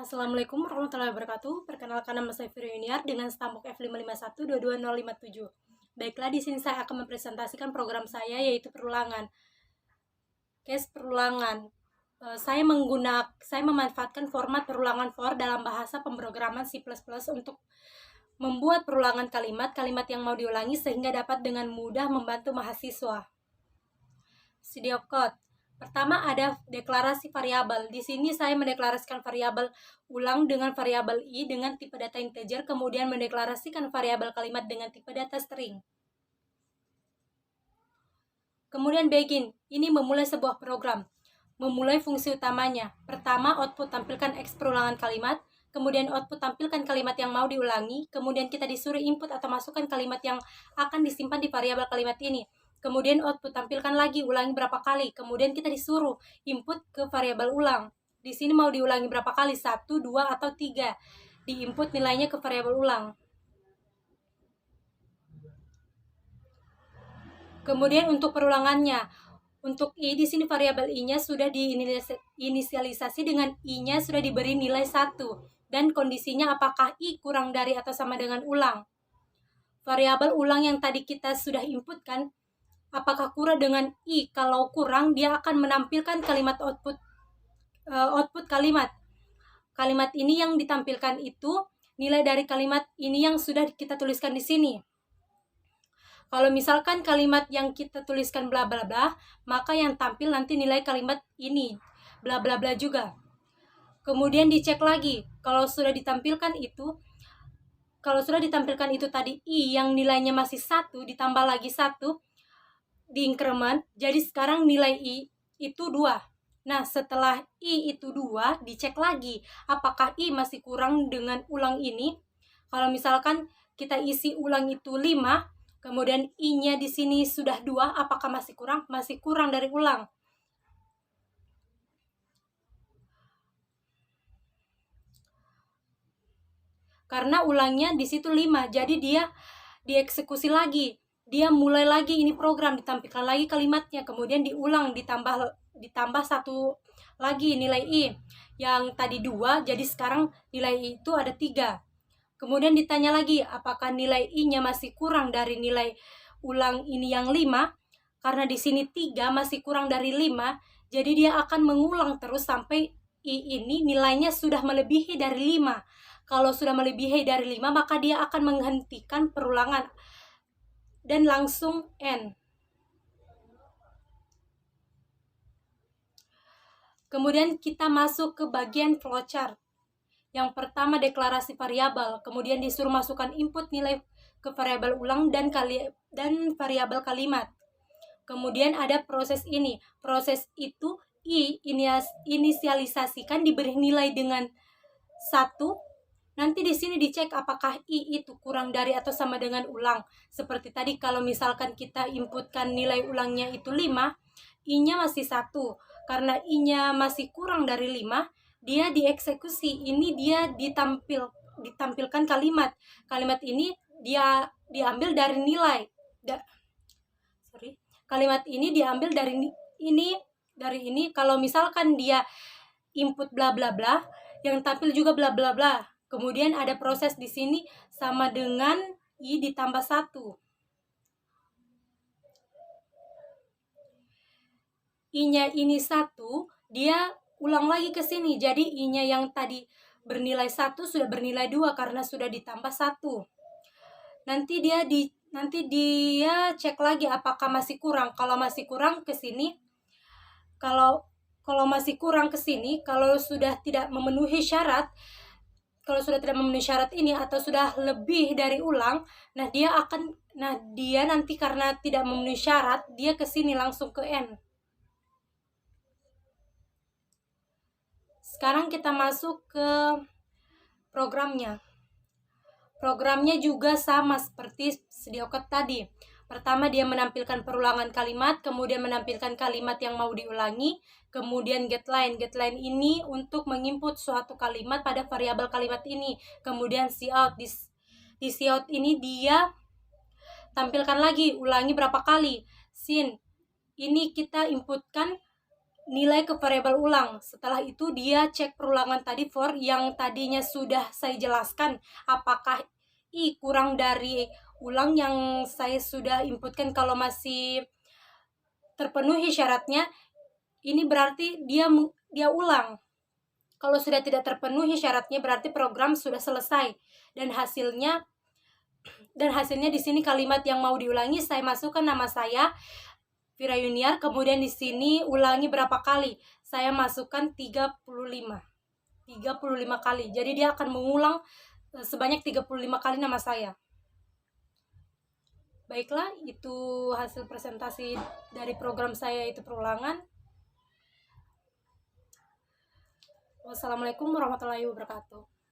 Assalamualaikum warahmatullahi wabarakatuh. Perkenalkan, nama saya Firo Yuniar dengan stambuk F551-22057. Baiklah, di sini saya akan mempresentasikan program saya, yaitu perulangan. Case perulangan. Saya memanfaatkan format perulangan for dalam bahasa pemrograman C++ untuk membuat perulangan kalimat yang mau diulangi sehingga dapat dengan mudah membantu mahasiswa. Studio Code. Pertama ada deklarasi variabel. Di sini saya mendeklarasikan variabel ulang dengan variabel i dengan tipe data integer, kemudian mendeklarasikan variabel kalimat dengan tipe data string. Kemudian begin, ini memulai sebuah program. Memulai fungsi utamanya. Pertama, output tampilkan X perulangan kalimat, kemudian output tampilkan kalimat yang mau diulangi, kemudian kita disuruh input atau masukkan kalimat yang akan disimpan di variabel kalimat ini. Kemudian output tampilkan lagi, ulangi berapa kali, kemudian kita disuruh input ke variabel ulang. Di sini mau diulangi berapa kali, 1, 2, atau 3. Diinput nilainya ke variabel ulang. Kemudian untuk perulangannya, untuk i di sini variabel i-nya sudah diinisialisasi dengan i-nya sudah diberi nilai 1 dan kondisinya apakah i kurang dari atau sama dengan ulang. Variabel ulang yang tadi kita sudah inputkan apakah kurang dengan i. Kalau kurang, dia akan menampilkan kalimat output kalimat. Kalimat ini yang ditampilkan itu nilai dari kalimat ini yang sudah kita tuliskan di sini. Kalau misalkan kalimat yang kita tuliskan bla bla bla, maka yang tampil nanti nilai kalimat ini bla bla bla juga. Kemudian dicek lagi, kalau sudah ditampilkan itu tadi i yang nilainya masih 1 ditambah lagi 1 di increment, jadi sekarang nilai i itu 2. Nah, setelah i itu 2, dicek lagi apakah i masih kurang dengan ulang ini. Kalau misalkan kita isi ulang itu 5, kemudian i-nya di sini sudah 2, apakah masih kurang? Masih kurang dari ulang. Karena ulangnya di situ 5, jadi dia dieksekusi lagi. Dia mulai lagi ini program, ditampilkan lagi kalimatnya, kemudian diulang, ditambah 1 lagi nilai i. Yang tadi 2, jadi sekarang nilai i itu ada 3. Kemudian ditanya lagi, apakah nilai i-nya masih kurang dari nilai ulang ini yang 5? Karena di sini 3 masih kurang dari 5, jadi dia akan mengulang terus sampai i ini nilainya sudah melebihi dari 5. Kalau sudah melebihi dari 5, maka dia akan menghentikan perulangan dan langsung end. Kemudian kita masuk ke bagian flowchart. Yang pertama deklarasi variabel, kemudian disuruh masukkan input nilai ke variabel ulang dan variabel kalimat. Kemudian ada proses ini. Proses itu i inisialisasikan diberi nilai dengan 1. Nanti di sini dicek apakah i itu kurang dari atau sama dengan ulang. Seperti tadi kalau misalkan kita inputkan nilai ulangnya itu 5, i-nya masih 1. Karena i-nya masih kurang dari 5, dia dieksekusi. Ini dia ditampilkan kalimat. Kalimat ini dia diambil dari nilai. Kalimat ini diambil dari ini. Kalau misalkan dia input bla bla bla, yang tampil juga bla bla bla. Kemudian ada proses di sini sama dengan i ditambah 1. I-nya ini 1, dia ulang lagi ke sini. Jadi i-nya yang tadi bernilai 1 sudah bernilai 2 karena sudah ditambah 1. Nanti dia cek lagi apakah masih kurang. Kalau masih kurang ke sini. Kalau masih kurang ke sini, kalau sudah tidak memenuhi syarat, ini atau sudah lebih dari ulang, nah dia nanti karena tidak memenuhi syarat, dia ke sini langsung ke end. Sekarang kita masuk ke programnya. Programnya juga sama seperti studio code tadi. Pertama dia menampilkan perulangan kalimat, kemudian menampilkan kalimat yang mau diulangi, kemudian getLine. getLine ini untuk menginput suatu kalimat pada variabel kalimat ini. Kemudian cout. Di cout ini dia tampilkan lagi, ulangi berapa kali. Sin. Ini kita inputkan nilai ke variabel ulang. Setelah itu dia cek perulangan tadi for yang tadinya sudah saya jelaskan apakah kurang dari ulang yang saya sudah inputkan. Kalau masih terpenuhi syaratnya, ini berarti dia ulang. Kalau sudah tidak terpenuhi syaratnya berarti program sudah selesai, dan hasilnya di sini kalimat yang mau diulangi saya masukkan nama saya Vira Yuniar, kemudian di sini ulangi berapa kali. Saya masukkan 35 kali. Jadi dia akan mengulang sebanyak 35 kali nama saya. Baiklah, itu hasil presentasi dari program saya, itu perulangan. Wassalamualaikum warahmatullahi wabarakatuh.